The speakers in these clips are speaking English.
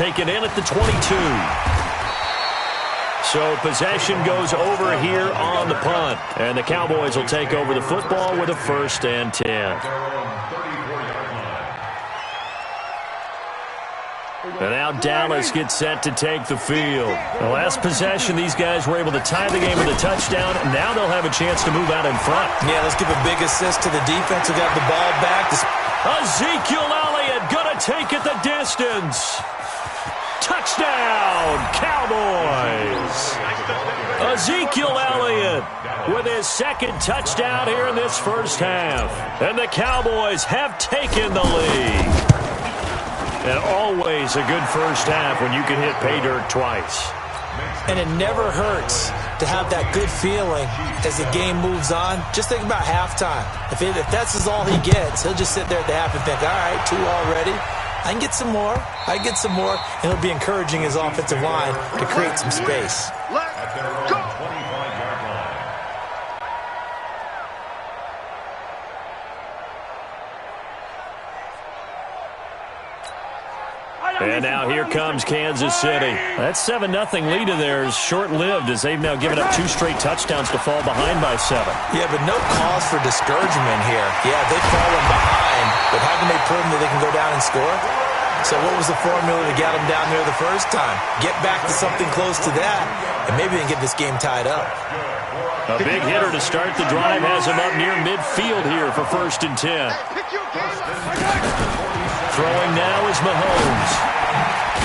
take it in at the 22. So possession goes over here on the punt. And the Cowboys will take over the football with a 1st and 10. And now Dallas gets set to take the field. The last possession, these guys were able to tie the game with a touchdown, and now they'll have a chance to move out in front. Yeah, let's give a big assist to the defense who got the ball back. Ezekiel Elliott going to take it the distance. Touchdown, Cowboys. Ezekiel Elliott with his 2nd touchdown here in this first half. And the Cowboys have taken the lead. And always a good first half when you can hit pay dirt twice. And it never hurts to have that good feeling as the game moves on. Just think about halftime. If that's all he gets, he'll just sit there at the half and think, all right, 2 already. I can get some more. I get some more. And he'll be encouraging his offensive line to create some space. Let's go. And now here comes Kansas City. That 7-0 lead of theirs short-lived as they've now given up 2 straight touchdowns to fall behind by 7. Yeah, but no cause for discouragement here. Yeah, they've fallen behind, but haven't they proven that they can go down and score? So what was the formula to get them down there the first time? Get back to something close to that, and maybe they can get this game tied up. A big hitter to start the drive has him up near midfield here for 1st and 10. Throwing now is Mahomes.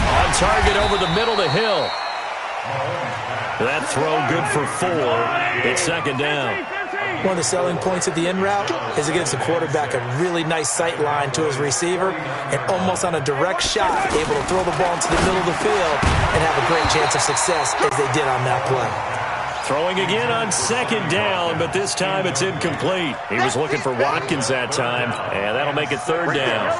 On target over the middle to Hill. That throw good for 4. It's 2nd down. One of the selling points of the in route is it gives the quarterback a really nice sight line to his receiver and almost on a direct shot able to throw the ball into the middle of the field and have a great chance of success as they did on that play. Throwing again on 2nd down, but this time it's incomplete. He was looking for Watkins that time, and that'll make it 3rd down.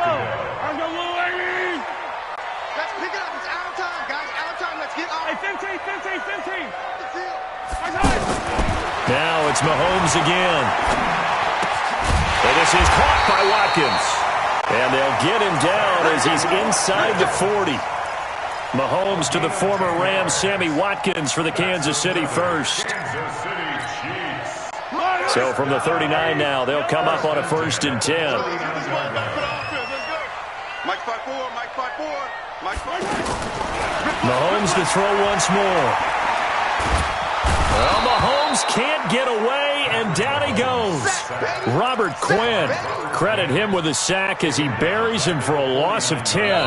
Now it's Mahomes again. And this is caught by Watkins. And they'll get him down as he's inside the 40. Mahomes to the former Rams, Sammy Watkins for the Kansas City first. So from the 39 now, they'll come up on a 1st and 10. Mahomes to throw once more. Well, Mahomes can't get away, and down he goes. Robert Quinn, credit him with a sack as he buries him for a loss of 10.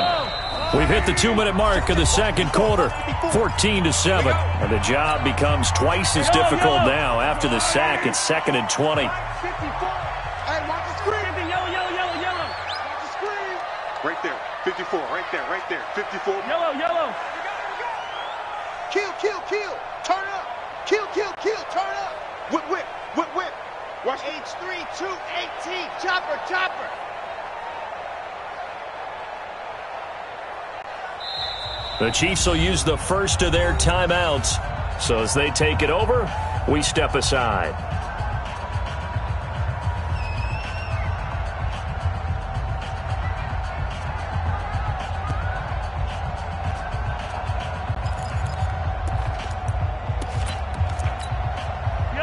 We've hit the 2-minute mark of the 2nd quarter, 14-7. And the job becomes twice as difficult now after the sack. It's 2nd and 20. Hey, watch the screen. Yellow. Watch the screen. Right there, 54, right there, 54. Yellow. Kill. Turn up. Kill, turn up. Whip. Watch H3, 218, chopper. The Chiefs will use the first of their timeouts. So as they take it over, we step aside.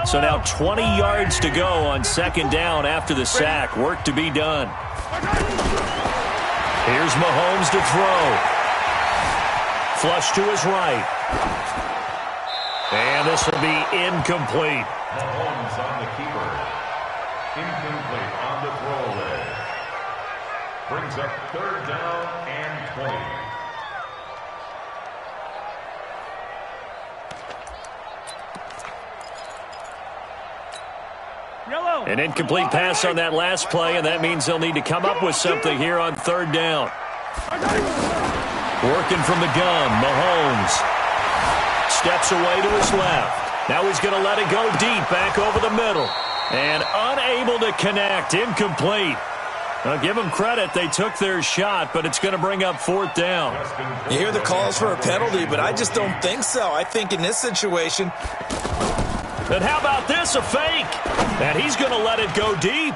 So now 20 yards to go on 2nd down after the sack. Work to be done. Here's Mahomes to throw. Flush to his right. And this will be incomplete. Mahomes on the keeper. Incomplete on the throwaway. Brings up 3rd down and 20. An incomplete pass on that last play, and that means they'll need to come up with something here on 3rd down. Working from the gun, Mahomes. Steps away to his left. Now he's going to let it go deep back over the middle. And unable to connect, incomplete. Now give them credit, they took their shot, but it's going to bring up 4th down. You hear the calls for a penalty, but I just don't think so. I think in this situation... And how about this, a fake? And he's going to let it go deep.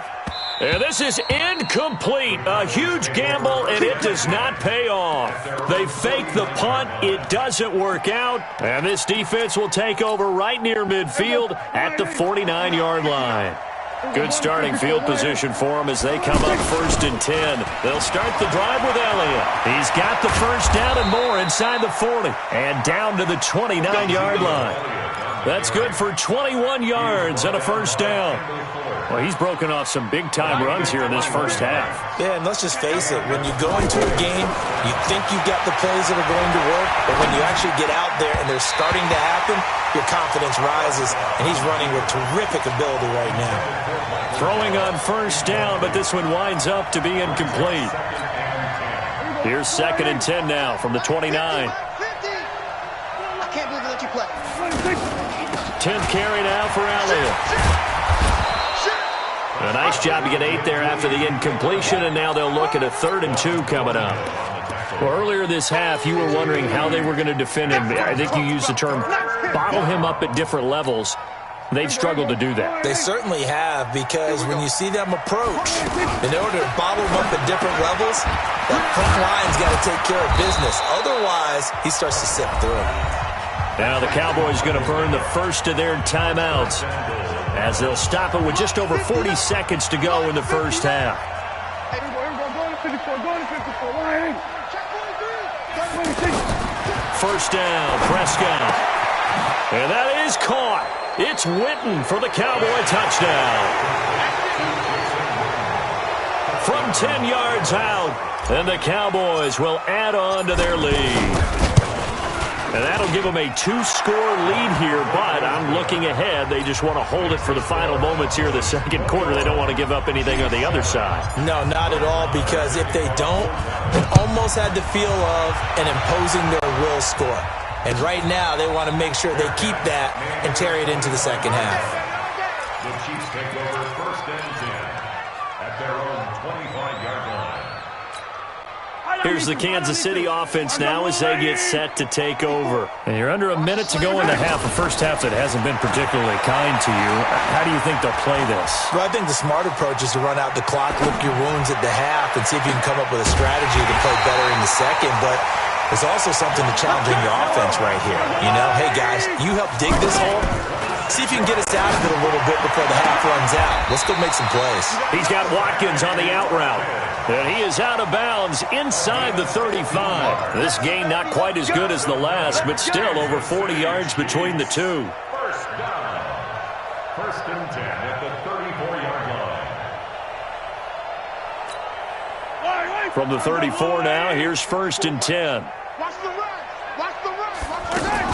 And this is incomplete. A huge gamble, and it does not pay off. They fake the punt. It doesn't work out. And this defense will take over right near midfield at the 49-yard line. Good starting field position for them as they come up 1st and 10. They'll start the drive with Elliott. He's got the first down and more inside the 40. And down to the 29-yard line. That's good for 21 yards and a first down. Well, he's broken off some big-time runs here in this first half. Yeah, and let's just face it. When you go into a game, you think you've got the plays that are going to work, but when you actually get out there and they're starting to happen, your confidence rises, and he's running with terrific ability right now. Throwing on first down, but this one winds up to be incomplete. Here's 2nd and 10 now from the 29. I can't believe they let you play. 10th carry now for Elliott. A nice job to get 8 there after the incompletion, and now they'll look at a 3rd and 2 coming up. Well, earlier this half, you were wondering how they were going to defend him. I think you used the term bottle him up at different levels. They've struggled to do that. They certainly have, because when you see them approach, in order to bottle them up at different levels, that front line's got to take care of business. Otherwise, he starts to sip through. Now the Cowboys going to burn the first of their timeouts as they'll stop it with just over 40 seconds to go in the first half. First down, Prescott. And that is caught. It's Witten for the Cowboy touchdown. From 10 yards out, and the Cowboys will add on to their lead. And that'll give them a 2-score lead here, but I'm looking ahead. They just want to hold it for the final moments here of the second quarter. They don't want to give up anything on the other side. No, not at all, because if they don't, it almost had the feel of an imposing their will score. And right now, they want to make sure they keep that and carry it into the second half. The Chiefs take over 1st and 10 at their own 25-yard line. Here's the Kansas City offense now as they get set to take over. And you're under a minute to go in the half, a first half that hasn't been particularly kind to you. How do you think they'll play this? Well, I think the smart approach is to run out the clock, lick your wounds at the half, and see if you can come up with a strategy to play better in the second. But there's also something to challenge in your offense right here. You know, hey, guys, you help dig this hole. See if you can get us out of it a little bit before the half runs out. Let's go make some plays. He's got Watkins on the out route. And he is out of bounds inside the 35. This game not quite as good as the last, but still over 40 yards between the two. First down. 1st and 10 at the 34-yard line. From the 34 now, here's 1st and 10. Watch the run. Watch the run. Watch the run.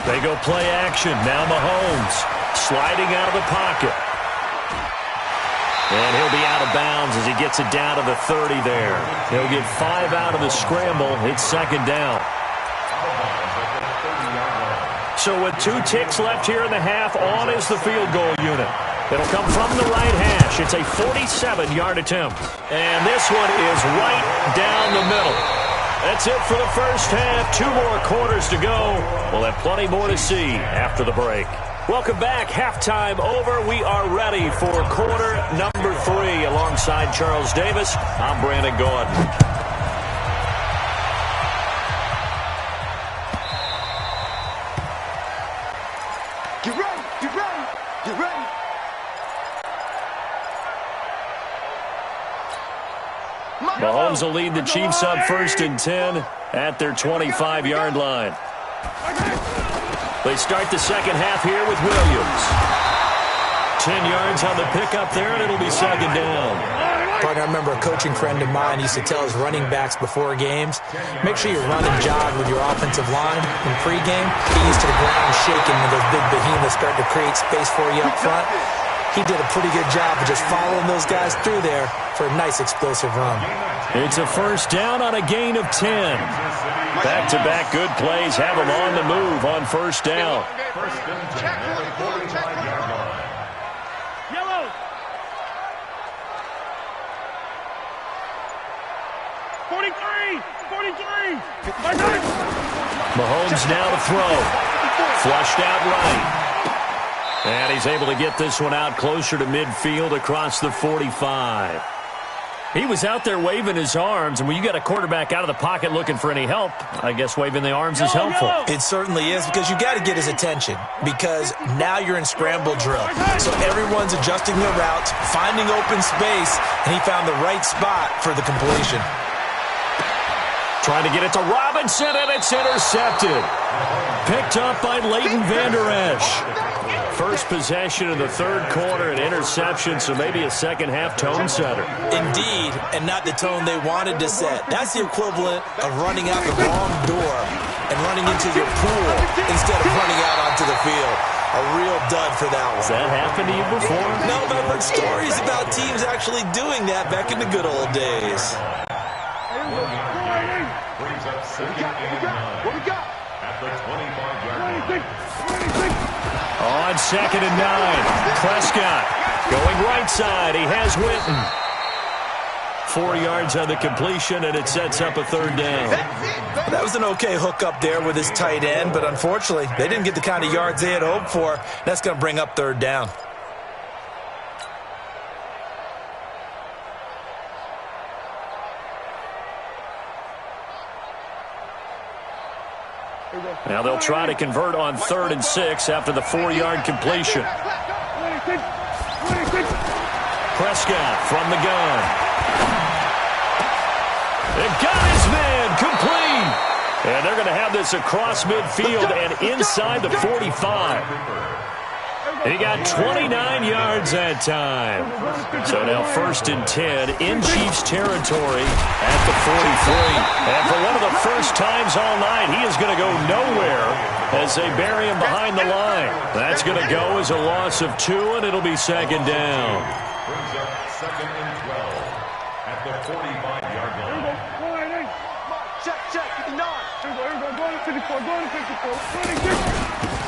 They go play action. Now Mahomes sliding out of the pocket. And he'll be out of bounds as he gets it down to the 30 there. He'll get 5 out of the scramble. It's 2nd down. So with 2 ticks left here in the half, on is the field goal unit. It'll come from the right hash. It's a 47-yard attempt. And this one is right down the middle. That's it for the first half. 2 more quarters to go. We'll have plenty more to see after the break. Welcome back. Halftime over. We are ready for quarter number 3. Alongside Charles Davis, I'm Brandon Gordon. Get ready. Get ready. Get ready. Mahomes will lead the Chiefs up 1st and 10 at their 25-yard line. They start the second half here with Williams. 10 yards on the pickup there, and it'll be 2nd down. Partner, I remember a coaching friend of mine used to tell his running backs before games, make sure you run and jog with your offensive line in pregame. He used to the ground shaking when those big behemoths start to create space for you up front. He did a pretty good job of just following those guys through there for a nice explosive run. It's a first down on a gain of 10. Back-to-back good plays have them on the move on first down. 1st and 10 at the 45-yard line. Yellow. 43. 43. Mahomes now to throw. Flushed out right. And he's able to get this one out closer to midfield across the 45. He was out there waving his arms, and when you got a quarterback out of the pocket looking for any help, I guess waving the arms is helpful. It certainly is, because you got to get his attention, because now you're in scramble drill. So everyone's adjusting their routes, finding open space, and he found the right spot for the completion. Trying to get it to Robinson, and it's intercepted. Picked up by Leighton Vander Esch. First possession of the third quarter, an interception, so maybe a second-half tone setter. Indeed, and not the tone they wanted to set. That's the equivalent of running out the wrong door and running into your pool instead of running out onto the field. A real dud for that one. Has that happened to you before? No, but I've heard stories about teams actually doing that back in the good old days. Brings up second and 9. What we got? At the 25-yard line. On second and 9, Prescott going right side. He has Witten. 4 yards on the completion, and it sets up a third down. That was an okay hook up there with his tight end, but unfortunately, they didn't get the kind of yards they had hoped for. That's going to bring up third down. Now they'll try to convert on 3rd and 6 after the 4-yard completion. Prescott from the gun. They've got his man complete. And they're going to have this across midfield and inside the 45. He got 29 yards that time. So now 1st and 10 in Chiefs territory at the 43. And for one of the first times all night, he is going to go nowhere as they bury him behind the line. That's going to go as a loss of 2, and it'll be second down. Brings up second and 12 at the 45-yard line. Check, 59.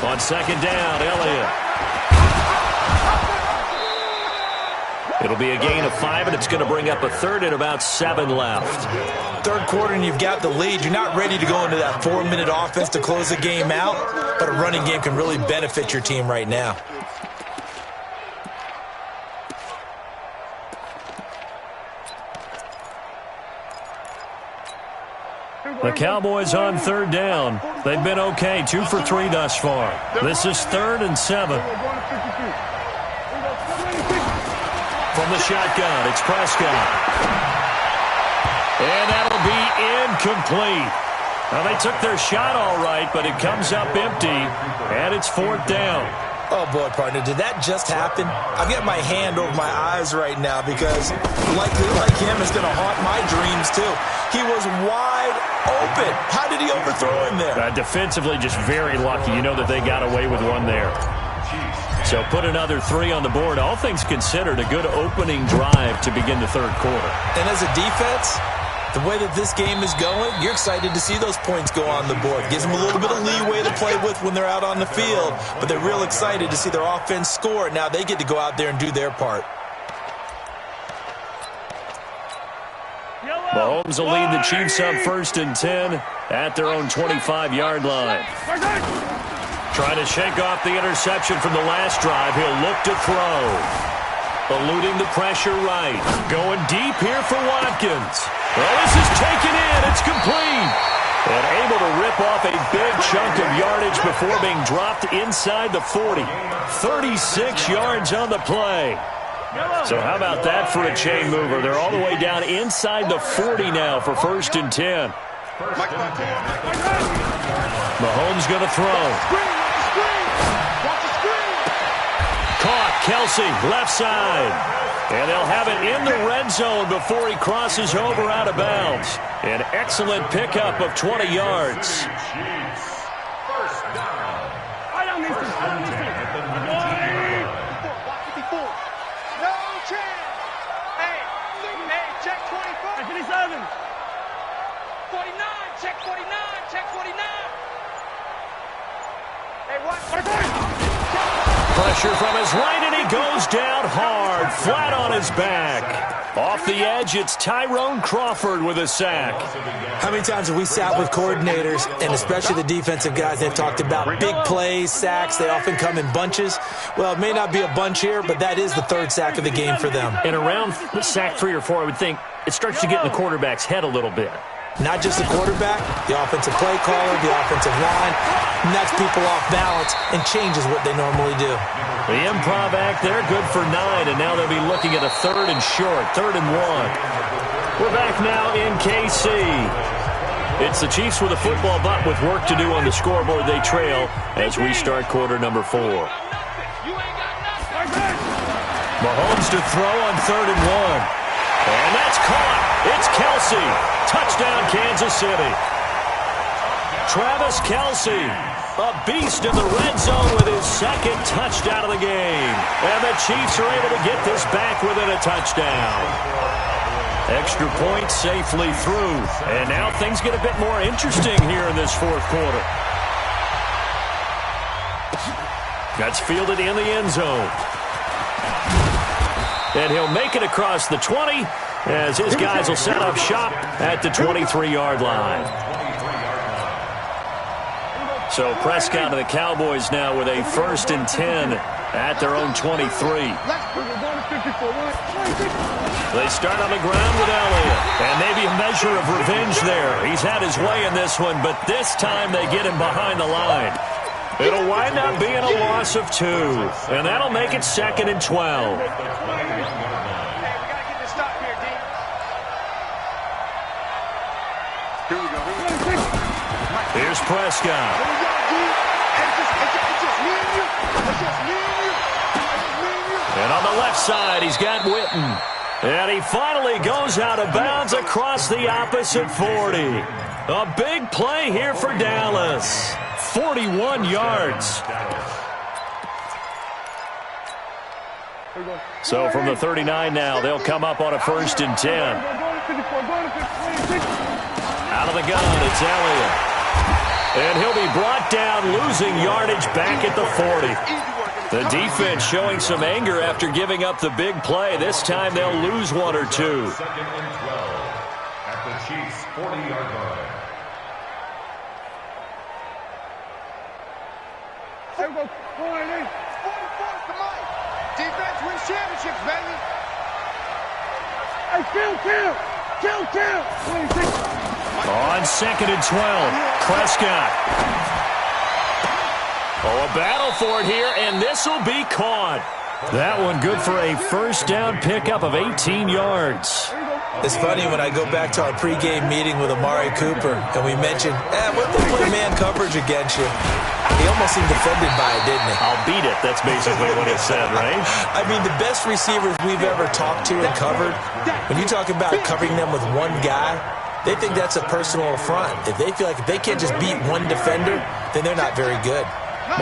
On second down, Elliott. It'll be a gain of 5, and it's going to bring up a third and about 7 left. Third quarter, and you've got the lead. You're not ready to go into that 4-minute offense to close the game out, but a running game can really benefit your team right now. The Cowboys on third down. They've been okay, 2 for 3 thus far. This is 3rd and 7. From the shotgun, it's Prescott. And that'll be incomplete. Now, they took their shot all right, but it comes up empty, and it's 4th down. Oh, boy, partner, did that just happen? I've got my hand over my eyes right now because, like him, it's going to haunt my dreams, too. He was wide open. How did he overthrow him there? Defensively, just very lucky. You know that they got away with one there. So put another 3 on the board. All things considered, a good opening drive to begin the third quarter. And as a defense, the way that this game is going, you're excited to see those points go on the board. Gives them a little bit of leeway to play with when they're out on the field, but they're real excited to see their offense score. Now they get to go out there and do their part. Mahomes will lead the Chiefs up 1st and 10 at their own 25-yard line. Trying to shake off the interception from the last drive. He'll look to throw. Eluding the pressure right. Going deep here for Watkins. Well, this is taken in. It's complete. And able to rip off a big chunk of yardage before being dropped inside the 40. 36 yards on the play. So how about that for a chain mover? They're all the way down inside the 40 now for 1st and 10. Mahomes going to throw. Caught. Kelsey, left side. And they'll have it in the red zone before he crosses over out of bounds. An excellent pickup of 20 yards. First down. First and 10 at the 19-yard line. No chance. Hey, check 24. 57. 49, check 49, check 49. Hey, what? Pressure from his right, and he goes down hard, flat on his back. Off the edge, it's Tyrone Crawford with a sack. How many times have we sat with coordinators, and especially the defensive guys, they've talked about big plays, sacks. They often come in bunches. Well, it may not be a bunch here, but that is the third sack of the game for them. And around sack 3 or 4, I would think it starts to get in the quarterback's head a little bit. Not just the quarterback, the offensive play caller, the offensive line, knocks people off balance and changes what they normally do. The improv act there, good for 9, and now they'll be looking at a 3rd and short, 3rd and 1. We're back now in KC. It's the Chiefs with a football, but with work to do on the scoreboard, they trail as we start quarter number 4. Mahomes to throw on 3rd and 1. And that's caught. It's Kelsey. Touchdown, Kansas City. Travis Kelsey, a beast in the red zone with his second touchdown of the game. And the Chiefs are able to get this back within a touchdown. Extra point safely through. And now things get a bit more interesting here in this fourth quarter. That's fielded in the end zone. And he'll make it across the 20 as his guys will set up shop at the 23-yard line. So Prescott and the Cowboys now with a 1st and 10 at their own 23. They start on the ground with Elliott. And maybe a measure of revenge there. He's had his way in this one, but this time they get him behind the line. It'll wind up being a loss of 2. And that'll make it 2nd and 12. Here's Prescott. And on the left side, he's got Witten. And he finally goes out of bounds across the opposite 40. A big play here for Dallas. 41 yards. So from the 39 now, they'll come up on a 1st and 10. Out of the gun, it's Elliott. And he'll be brought down, losing yardage back at the 40. The defense showing some anger after giving up the big play. This time they'll lose 1 or 2. 2nd and 12 at the Chiefs' 40-yard line. Defense wins championships, baby. Hey, kill. On 2nd and 12, Prescott. Oh, a battle for it here, and this will be caught. That one good for a 1st down pickup of 18 yards. It's funny when I go back to our pregame meeting with Amari Cooper, and we mentioned, what they play man coverage against you. He almost seemed offended by it, didn't he? I'll beat it. That's basically what he said, right? I mean, the best receivers we've ever talked to and covered, when you talk about covering them with one guy, they think that's a personal affront. If they feel like if they can't just beat one defender, then they're not very good.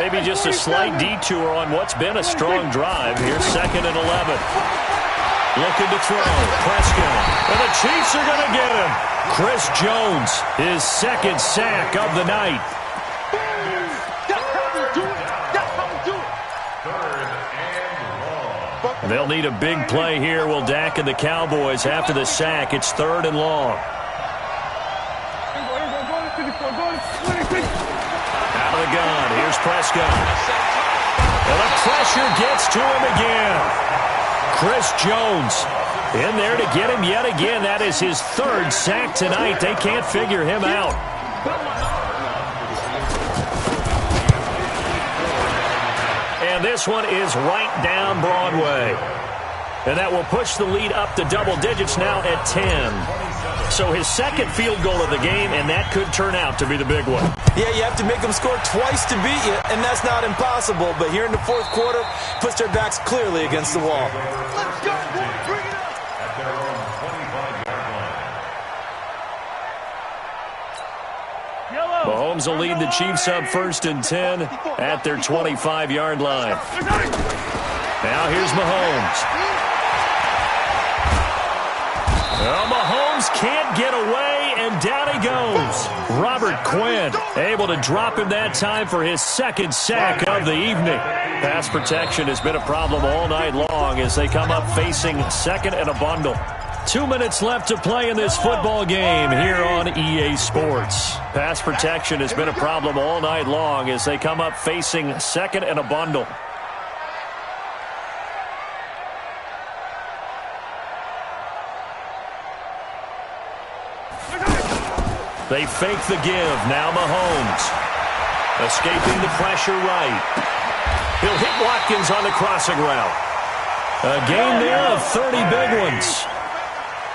Maybe just a slight detour on what's been a strong drive. Here's 2nd and 11. Looking to throw. Prescott. And the Chiefs are going to get him. Chris Jones, his 2nd sack of the night. They'll need a big play here. Will Dak and the Cowboys after the sack. It's 3rd and long. Out of the gun. Here's Prescott. And the pressure gets to him again. Chris Jones in there to get him yet again. That is his 3rd sack tonight. They can't figure him out. And this one is right down Broadway. And that will push the lead up to double digits now at 10. So his 2nd field goal of the game, and that could turn out to be the big one. Yeah, you have to make them score twice to beat you, and that's not impossible. But here in the 4th quarter, puts their backs clearly against the wall. Let's go, boy. Bring it up. At their own 25-yard line. Mahomes will lead the Chiefs up 1st and 10 at their 25-yard line. Now here's Mahomes. Well, Mahomes can't get away, and down he goes. Robert Quinn able to drop him that time for his 2nd sack of the evening. Pass protection has been a problem all night long as they come up facing 2nd and a bundle. 2 minutes left to play in this football game here on EA Sports. Pass protection has been a problem all night long as they come up facing second and a bundle. They fake the give. Now Mahomes. Escaping the pressure right. He'll hit Watkins on the crossing route. A gain there of 30 big ones.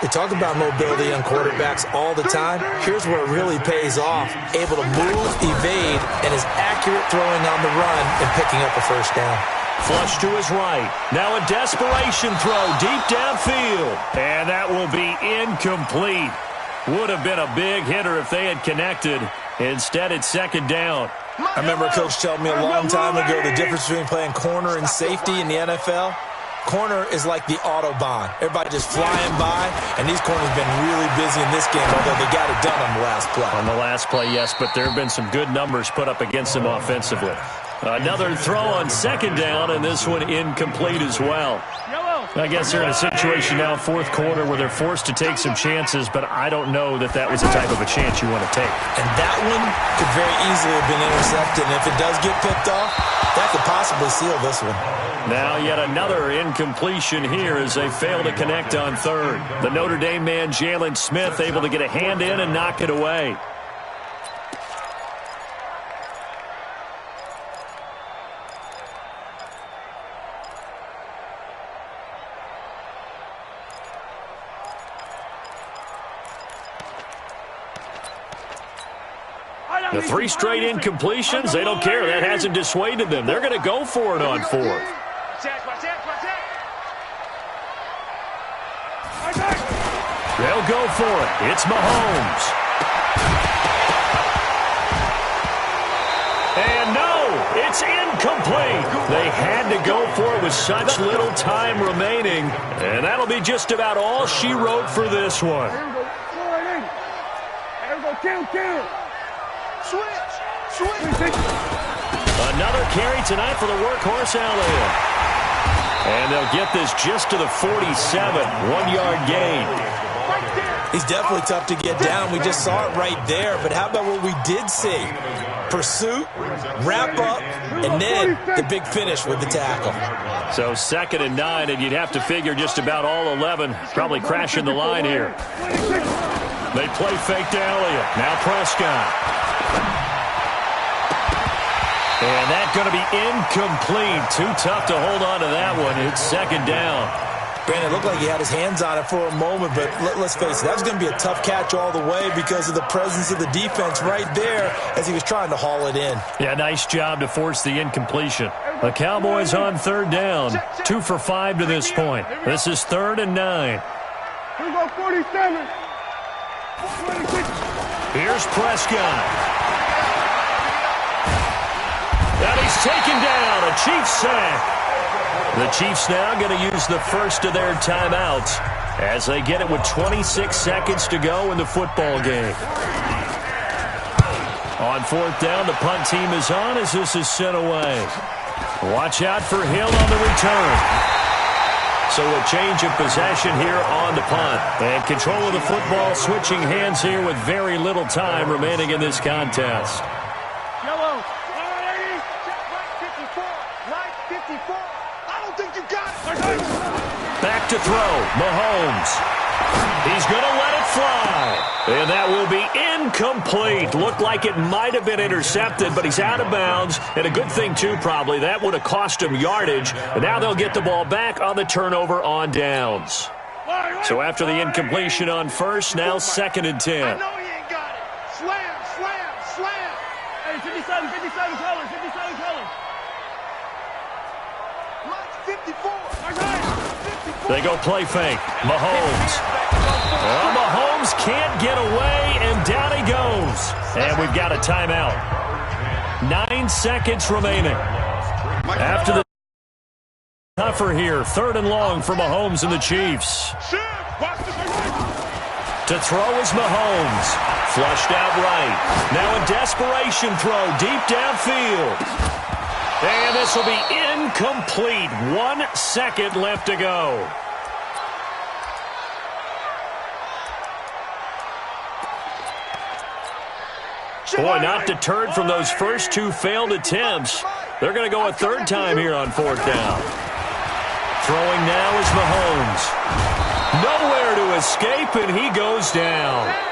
They talk about mobility on quarterbacks all the time. Here's where it really pays off. Able to move, evade, and is accurate throwing on the run and picking up a first down. Flush to his right. Now a desperation throw deep downfield. And that will be incomplete. Would have been a big hitter if they had connected. Instead, it's second down. I remember a coach telling me a long time ago the difference between playing corner and safety in the NFL. Corner is like the Autobahn. Everybody just flying by, and these corners have been really busy in this game, although they got it done on the last play. On the last play, yes, but there have been some good numbers put up against them offensively. Another throw on second down, and this one incomplete as well. I guess they're in a situation now, fourth quarter, where they're forced to take some chances, but I don't know that that was the type of a chance you want to take. And that one could very easily have been intercepted, and if it does get picked off, that could possibly seal this one. Now yet another incompletion here as they fail to connect on third. The Notre Dame man, Jalen Smith, able to get a hand in and knock it away. The 3 straight incompletions, they don't care. That hasn't dissuaded them. They're going to go for it on fourth. They'll go for it. It's Mahomes. And no, it's incomplete. They had to go for it with such little time remaining. And that'll be just about all she wrote for this one. Another carry tonight for the workhorse Elliott. And they'll get this just to the 47, 1-yard gain. He's definitely tough to get down. We just saw it right there. But how about what we did see? Pursuit, wrap up, and then the big finish with the tackle. So 2nd and 9, and you'd have to figure just about all 11 probably crashing the line here. They play fake to Elliott. Now Prescott. And that's going to be incomplete. Too tough to hold on to that one. It's second down. Brandon, it looked like he had his hands on it for a moment, but let's face it, that was going to be a tough catch all the way because of the presence of the defense right there as he was trying to haul it in. Yeah, nice job to force the incompletion. The Cowboys on third down. 2 for 5 to this point. This is 3rd and 9. Here we go, 47. Here's Prescott. And he's taken down. A Chiefs sack. The Chiefs now going to use the first of their timeouts as they get it with 26 seconds to go in the football game. On 4th down, the punt team is on as this is sent away. Watch out for Hill on the return. So a change of possession here on the punt. And control of the football switching hands here with very little time remaining in this contest. Yellow. Right 54. I don't think you got it. Back to throw. Mahomes. He's going to let it fly. And that will be incomplete. Looked like it might have been intercepted, but he's out of bounds. And a good thing, too, probably. That would have cost him yardage. And now they'll get the ball back on the turnover on downs. So after the incompletion on first, now 2nd and 10. I know he ain't got it. Slam, slam, slam. Hey, 57 colors, 57 colors. Like 54. They go play fake. Mahomes. Well, Mahomes can't get away, and down he goes. And we've got a timeout. 9 seconds remaining. After the tougher here, 3rd and long for Mahomes and the Chiefs. To throw is Mahomes. Flushed out right. Now a desperation throw deep downfield. And this will be incomplete. 1 second left to go. Boy, not deterred from those first two failed attempts. They're going to go a third time here on fourth down. Throwing now is Mahomes. Nowhere to escape, and he goes down.